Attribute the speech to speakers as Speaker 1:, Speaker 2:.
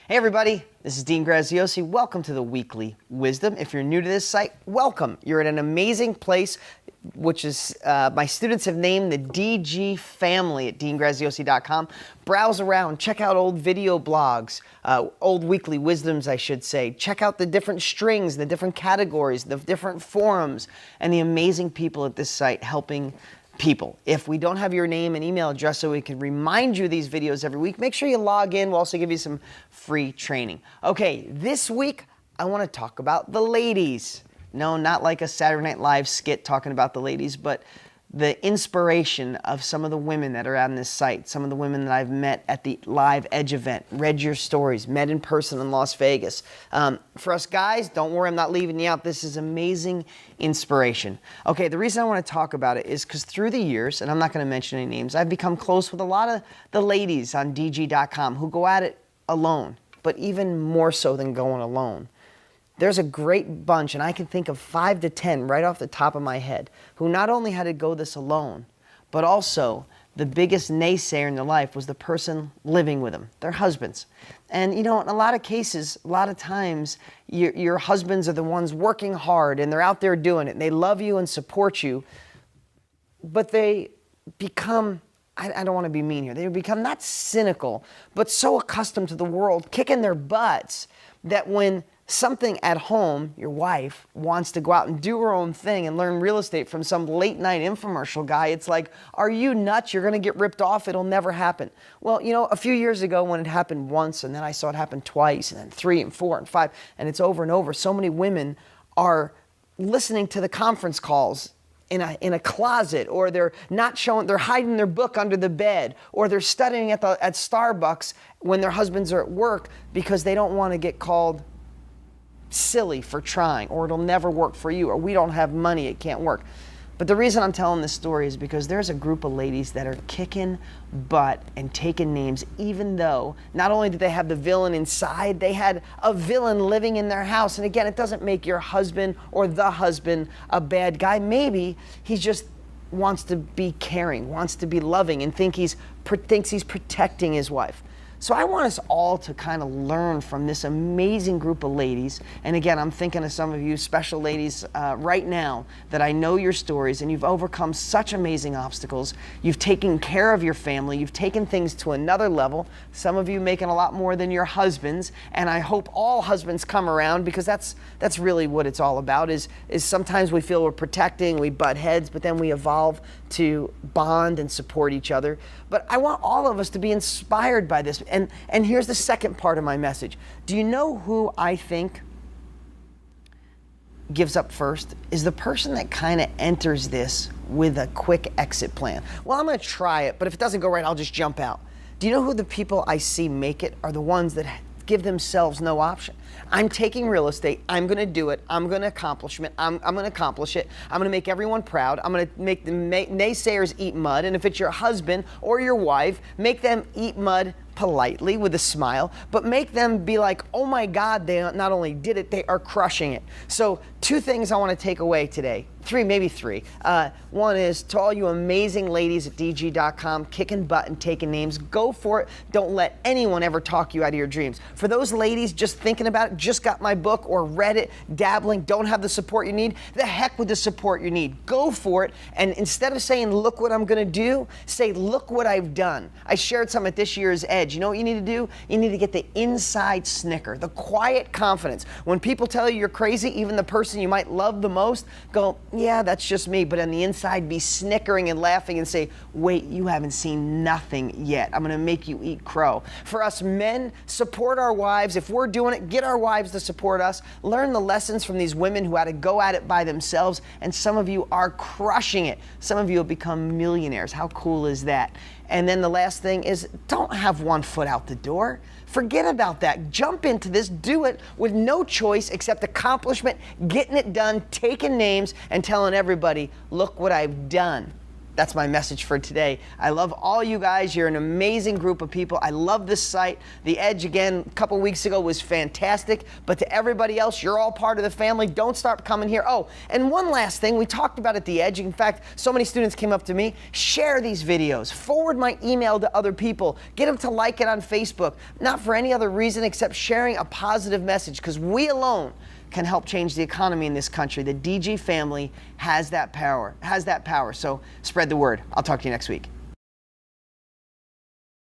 Speaker 1: Hey everybody, this is Dean Graziosi. Welcome to the Weekly Wisdom. If you're new to this site, welcome. You're at an amazing place, which is my students have named the DG family at deangraziosi.com. Browse around, check out old video blogs, old weekly wisdoms, I should say. Check out the different strings, the different categories, the different forums, and the amazing people at this site helping people. If we don't have your name and email address so we can remind you of these videos every week, make sure you log in. We'll also give you some free training. Okay, this week I want to talk about the ladies. No, not like a Saturday Night Live skit talking about the ladies, but the inspiration of some of the women that are on this site, some of the women that I've met at the Live Edge event, read your stories, met in person in Las Vegas. For us guys, don't worry, I'm not leaving you out. This is amazing inspiration. Okay, the reason I want to talk about it is because through the years, and I'm not going to mention any names, I've become close with a lot of the ladies on DG.com who go at it alone, but even more so than going alone. There's a great bunch, and I can think of 5 to 10 right off the top of my head, who not only had to go this alone, but also the biggest naysayer in their life was the person living with them, their husbands. And you know, in a lot of cases, a lot of times, your husbands are the ones working hard, and they're out there doing it, and they love you and support you, but they become, I don't want to be mean here, they become not cynical, but so accustomed to the world kicking their butts that when something at home, your wife, wants to go out and do her own thing and learn real estate from some late night infomercial guy, it's like, are you nuts? You're going to get ripped off. It'll never happen. Well, you know, a few years ago when it happened once, and then I saw it happen twice, and then 3 and 4 and 5, and it's over and over. So many women are listening to the conference calls in a closet, or they're not showing, they're hiding their book under the bed, or they're studying at Starbucks when their husbands are at work because they don't want to get called silly for trying, or it'll never work for you, or we don't have money, it can't work. But the reason I'm telling this story is because there's a group of ladies that are kicking butt and taking names, even though not only did they have the villain inside, they had a villain living in their house. And again, it doesn't make your husband or the husband a bad guy. Maybe he just wants to be caring, wants to be loving, and thinks he's protecting his wife. So I want us all to kind of learn from this amazing group of ladies. And again, I'm thinking of some of you special ladies right now that I know your stories, and you've overcome such amazing obstacles. You've taken care of your family. You've taken things to another level. Some of you making a lot more than your husbands. And I hope all husbands come around, because that's really what it's all about, is sometimes we feel we're protecting, we butt heads, but then we evolve to bond and support each other. But I want all of us to be inspired by this. And here's the second part of my message. Do you know who I think gives up first? Is the person that kind of enters this with a quick exit plan. Well, I'm going to try it, but if it doesn't go right, I'll just jump out. Do you know who the people I see make it are? The ones that give themselves no option. I'm taking real estate. I'm going to do it. I'm going to accomplish it. I'm going to accomplish it. I'm going to make everyone proud. I'm going to make the naysayers eat mud. And if it's your husband or your wife, make them eat mud politely with a smile, but make them be like, oh my God, they not only did it, they are crushing it. So 2 things I want to take away today. 3, maybe 3. One is to all you amazing ladies at DG.com, kicking butt and taking names, go for it. Don't let anyone ever talk you out of your dreams. For those ladies just thinking about it, just got my book or read it, dabbling, don't have the support you need, the heck with the support you need. Go for it. And instead of saying, look what I'm going to do, say, look what I've done. I shared some at this year's Edge. You know what you need to do? You need to get the inside snicker, the quiet confidence. When people tell you you're crazy, even the person you might love the most, go, yeah, that's just me. But on the inside, be snickering and laughing and say, wait, you haven't seen nothing yet. I'm going to make you eat crow. For us men, support our wives. If we're doing it, get our wives to support us. Learn the lessons from these women who had to go at it by themselves. And some of you are crushing it. Some of you have become millionaires. How cool is that? And then the last thing is, don't have one foot out the door. Forget about that. Jump into this. Do it with no choice except accomplishment, getting it done, taking names, and telling everybody, look what I've done. That's my message for today. I love all you guys. You're an amazing group of people. I love this site. The Edge, again, a couple weeks ago was fantastic. But to everybody else, you're all part of the family. Don't stop coming here. Oh, and one last thing. We talked about at the Edge. In fact, so many students came up to me. Share these videos. Forward my email to other people. Get them to like it on Facebook. Not for any other reason except sharing a positive message, because we alone can help change the economy in this country. The DG family has that power. So spread the word. I'll talk to you next week.